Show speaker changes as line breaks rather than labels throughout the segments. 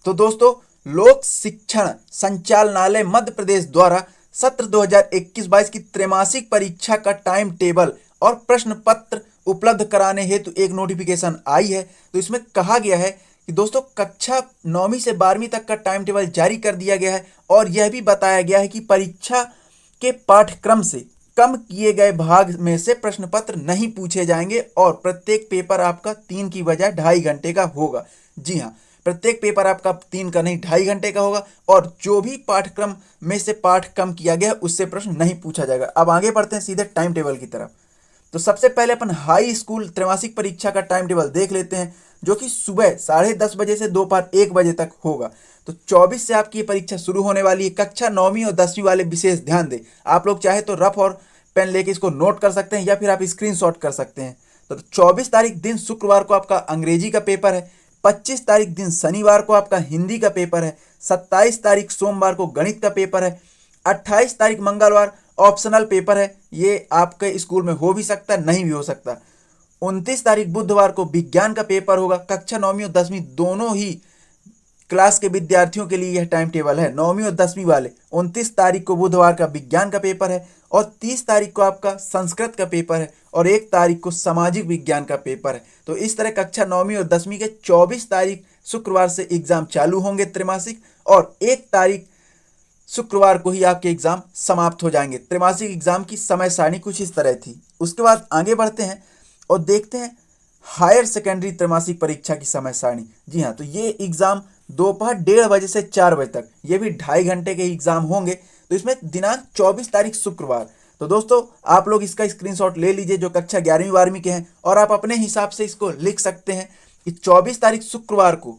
तो दोस्तों, लोक शिक्षण संचालनालय मध्य प्रदेश द्वारा सत्र 2021-22 की त्रैमासिक परीक्षा का टाइम टेबल और प्रश्न पत्र उपलब्ध कराने हेतु एक नोटिफिकेशन आई है। तो इसमें कहा गया है कि दोस्तों, कक्षा 9वीं से 12वीं तक का टाइम टेबल जारी कर दिया गया है और यह भी बताया गया है कि परीक्षा के पाठ्यक्रम से कम किए गए भाग में से प्रश्न पत्र नहीं पूछे जाएंगे और प्रत्येक पेपर आपका 3 की बजाय 2.5 घंटे का होगा। जी हाँ, प्रत्येक पेपर आपका 3 का नहीं 2.5 घंटे का होगा और जो भी पाठ्यक्रम में से पाठ कम किया गया उससे प्रश्न नहीं पूछा जाएगा। अब आगे बढ़ते हैं सीधे टाइम टेबल की तरफ। तो सबसे पहले अपन हाई स्कूल त्रैमासिक परीक्षा का टाइम टेबल देख लेते हैं, जो कि सुबह 10:30 बजे से दोपहर 1 बजे तक होगा। तो 24 से आपकी ये परीक्षा शुरू होने वाली है। कक्षा 9वीं और 10वीं वाले विशेष ध्यान दें, आप लोग चाहे तो रफ और पेन लेके इसको नोट कर सकते हैं या फिर आप स्क्रीनशॉट कर सकते हैं। तो 24 तारीख दिन शुक्रवार को आपका अंग्रेजी का पेपर है। 25 तारीख दिन शनिवार को आपका हिंदी का पेपर है। 27 तारीख सोमवार को गणित का पेपर है। 28 तारीख मंगलवार ऑप्शनल पेपर है, ये आपके स्कूल में हो भी सकता है, नहीं भी हो सकता। 29 तारीख बुधवार को विज्ञान का पेपर होगा। कक्षा 9वीं और 10वीं दोनों ही क्लास के विद्यार्थियों के लिए यह टाइम टेबल है। 9वीं और 10वीं वाले 29 तारीख को बुधवार का विज्ञान का पेपर है और 30 तारीख को आपका संस्कृत का पेपर है और 1 तारीख को सामाजिक विज्ञान का पेपर है। तो इस तरह कक्षा 9वीं और 10वीं के 24 तारीख शुक्रवार से एग्जाम चालू होंगे त्रैमासिक, और 1 तारीख शुक्रवार को ही आपके एग्जाम समाप्त हो जाएंगे। त्रैमासिक एग्जाम की समय सारणी कुछ इस तरह थी। उसके बाद आगे बढ़ते हैं और देखते हैं हायर सेकेंडरी त्रैमासिक परीक्षा की समय सारणी। जी हाँ, तो ये एग्जाम दोपहर 1:30 बजे से 4 बजे तक, ये भी 2.5 घंटे के एग्जाम होंगे। तो इसमें दिनांक 24 तारीख शुक्रवार। तो दोस्तों, आप लोग इसका स्क्रीनशॉट ले लीजिए जो कक्षा 11वीं 12वीं के हैं, और आप अपने हिसाब से इसको लिख सकते हैं कि 24 तारीख शुक्रवार को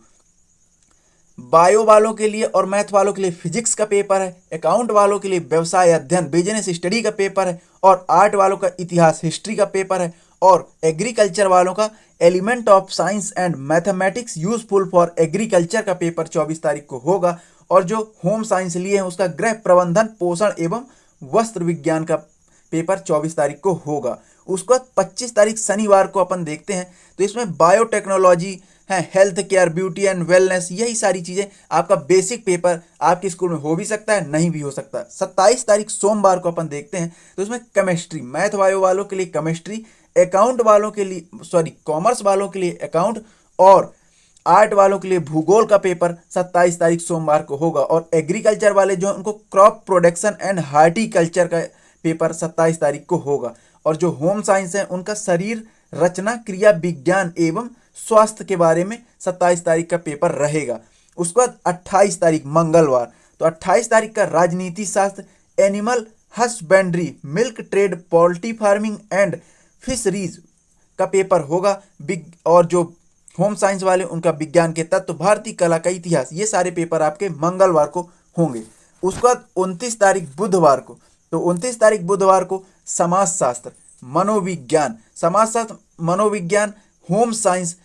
बायो वालों के लिए और मैथ वालों के लिए फिजिक्स का पेपर है। अकाउंट वालों के लिए व्यवसाय अध्ययन बिजनेस स्टडी का पेपर है और आर्ट वालों का इतिहास हिस्ट्री का पेपर है और एग्रीकल्चर वालों का element of science and mathematics useful for agriculture का पेपर 24 तारीख को होगा। और जो होम साइंस लिए हैं उसका गृह प्रबंधन पोषण एवं वस्त्र विज्ञान का पेपर 24 तारीख को होगा। उसके बाद 25 तारीख शनिवार को अपन देखते हैं, तो इसमें बायोटेक्नोलॉजी है, health care, beauty and wellness, यही सारी चीज़ें आपका बेसिक पेपर आपके स्कूल में हो भी सकता है, नहीं भी हो सकता। 27 तारीख सोमवार को अपन देखते हैं, तो इसमें केमिस्ट्री, मैथ बायो वालों के लिए केमिस्ट्री, अकाउंट वालों के लिए कॉमर्स वालों के लिए अकाउंट और आर्ट वालों के लिए भूगोल का पेपर 27 तारीख सोमवार को होगा। और एग्रीकल्चर वाले जो उनको क्रॉप प्रोडक्शन एंड हार्टिकल्चर का पेपर 27 तारीख को होगा। और जो होम साइंस है उनका शरीर रचना क्रिया विज्ञान एवं स्वास्थ्य के बारे में 27 तारीख का पेपर रहेगा। उसके बाद 28 तारीख मंगलवार, तो 28 तारीख का राजनीति शास्त्र, animal husbandry, milk trade, poultry farming and fisheries का पेपर होगा। और जो होम साइंस वाले उनका विज्ञान के तत्व, भारतीय कला का इतिहास, ये सारे पेपर आपके मंगलवार को होंगे। उसके बाद 29 तारीख बुधवार को, तो 29 तारीख बुधवार को समाजशास्त्र, मनोविज्ञान, समाजशास्त्र, मनोविज्ञान, home science,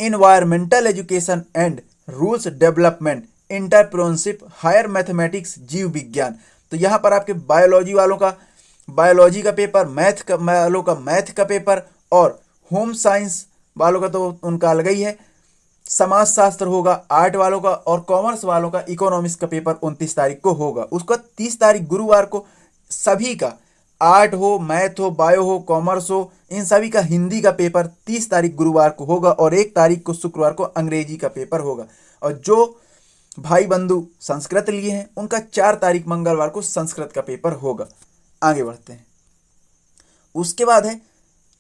environmental education and rules development, entrepreneurship, higher mathematics, जीव विज्ञान। तो यहाँ पर आपके बायोलॉजी वालों का बायोलॉजी का पेपर, मैथ वालों का मैथ का पेपर और होम साइंस वालों का तो उनका अलग ही है, समाजशास्त्र होगा आर्ट वालों का, और कॉमर्स वालों का इकोनॉमिक्स का पेपर 29 तारीख को होगा। उसका 30 तारीख गुरुवार को सभी का, आर्ट हो, मैथ हो, बायो हो, कॉमर्स हो, इन सभी का हिंदी का पेपर 30 तारीख गुरुवार को होगा। और 1 तारीख को शुक्रवार को अंग्रेजी का पेपर होगा। और जो भाई बंधु संस्कृत लिए हैं उनका 4 तारीख मंगलवार को संस्कृत का पेपर होगा। आगे बढ़ते हैं। उसके बाद है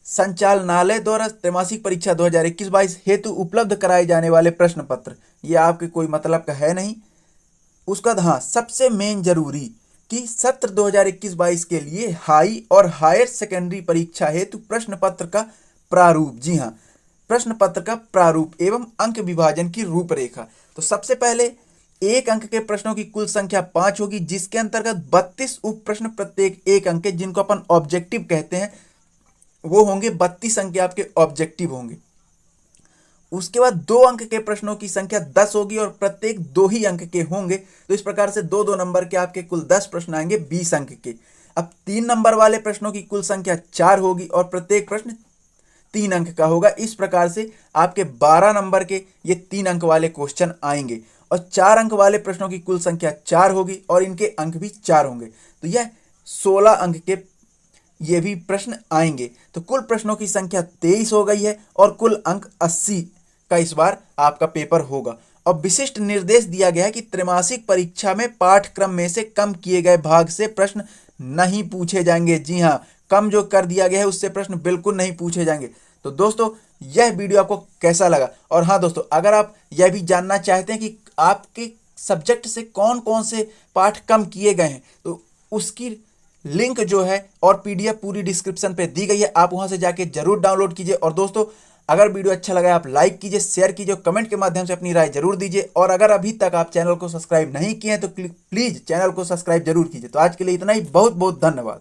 संचालनालय द्वारा त्रैमासिक परीक्षा 2021-22 हेतु उपलब्ध कराए जाने वाले प्रश्न पत्र। ये आपके कोई मतलब का है नहीं। उसका हाँ, सबसे मेन जरूरी कि सत्र 2021-22 के लिए हाई और हायर सेकेंडरी परीक्षा हेतु प्रश्न पत्र का प्रारूप, जी हाँ, प्रश्न पत्र का प्रारूप एवं अंक विभाजन की रूपरेखा। तो सबसे पहले 1 अंक के प्रश्नों की कुल संख्या 5 होगी, जिसके अंतर्गत 32 उप प्रश्न प्रत्येक 1 अंक के, जिनको अपन ऑब्जेक्टिव कहते हैं, वो होंगे 32 अंक के आपके ऑब्जेक्टिव होंगे। उसके बाद 2 अंक के प्रश्नों की संख्या 10 होगी और प्रत्येक 2 ही अंक के होंगे। तो इस प्रकार से 2-2 नंबर के आपके कुल 10 प्रश्न आएंगे 20 अंक के। अब 3 नंबर वाले प्रश्नों की कुल संख्या 4 होगी और प्रत्येक प्रश्न 3 अंक का होगा। इस प्रकार से आपके 12 नंबर के ये 3 अंक वाले क्वेश्चन आएंगे। और 4 अंक वाले प्रश्नों की कुल संख्या 4 होगी और इनके अंक भी 4 होंगे। तो यह 16 अंक के ये भी प्रश्न आएंगे। तो कुल प्रश्नों की संख्या 23 हो गई है और कुल अंक 80 का इस बार आपका पेपर होगा। और विशिष्ट निर्देश दिया गया है कि त्रैमासिक परीक्षा में पाठ्यक्रम में से कम किए गए भाग से प्रश्न नहीं पूछे जाएंगे। जी हाँ, कम जो कर दिया गया है उससे प्रश्न बिल्कुल नहीं पूछे जाएंगे। तो दोस्तों यह वीडियो आपको कैसा लगा? और हाँ दोस्तों, अगर आप यह भी जानना चाहते हैं कि आपके सब्जेक्ट से कौन कौन से पाठ कम किए गए हैं, तो उसकी लिंक जो है और पीडीएफ पूरी डिस्क्रिप्शन पे दी गई है, आप वहां से जाके जरूर डाउनलोड कीजिए। और दोस्तों अगर वीडियो अच्छा लगा आप लाइक कीजिए, शेयर कीजिए, कमेंट के माध्यम से अपनी राय जरूर दीजिए। और अगर अभी तक आप चैनल को सब्सक्राइब नहीं किए हैं तो प्लीज चैनल को सब्सक्राइब जरूर कीजिए। तो आज के लिए इतना ही, बहुत बहुत धन्यवाद।